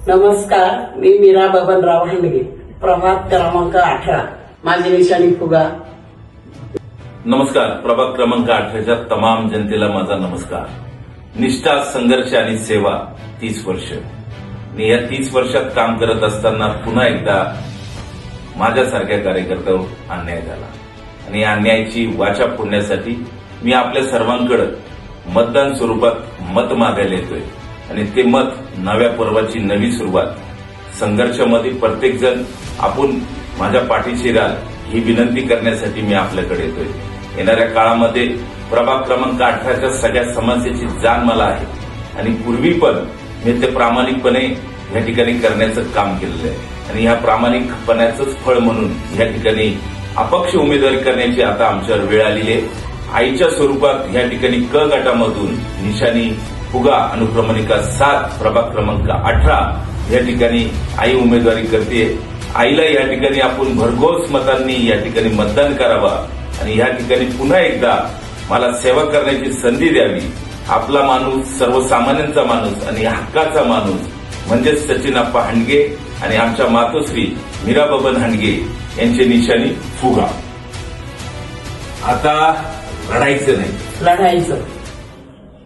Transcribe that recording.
नमस्कार, मी मीरा बबनराव हांडगे, प्रभाग क्रमांक 18. माझी निशाणी फुगा. नमस्कार. प्रभाग क्रमांक 18च्या तमाम जनतेला माझा नमस्कार. निष्ठा, संघर्ष आणि सेवा 30 वर्ष. मी या 30 वर्षात काम करत असताना पुन्हा एकदा माझ्यासारख्या कार्यकर्त्यावर अन्याय झाला आणि या अन्यायाची वाचा फोडण्यासाठी मी आपल्या सर्वांकडे मतदान स्वरूपात मत मागायला येतोय आणि ते मत नव्या पर्वाची नवी सुरुवात. संघर्षामध्ये प्रत्येक जण आपण माझ्या पाठीशी राहाल ही विनंती करण्यासाठी मी आपल्याकडे येतोय. येणाऱ्या काळामध्ये प्रभाग क्रमांक 18च्या सगळ्या समस्येची जाण मला आहे आणि पूर्वी पण मी ते प्रामाणिकपणे या ठिकाणी करण्याचं काम केलेलं आहे आणि ह्या प्रामाणिकपणाचंच फळ म्हणून या ठिकाणी अपक्ष उमेदवारी करण्याची आता आमच्यावर वेळ आलेली आहे. आईच्या स्वरूपात या ठिकाणी क गटामधून निशाणी फुगा अनुक्रमणिका 7 प्रभाग क्रमांक 18 या ठिकाणी आई उमेदवारी करते. आईला या ठिकाणी आपण भरघोस मतांनी या ठिकाणी मतदान करावा आणि या ठिकाणी पुन्हा एकदा मला सेवा करण्याची संधी द्यावी. आपला माणूस, सर्वसामान्यांचा माणूस आणि हक्काचा माणूस म्हणजेच सचिन आप्पा हांडगे आणि आमच्या मातोश्री मीरा बबन हांडगे यांची निशाणी फुगा. आता लढायचं नाही, लढायचं.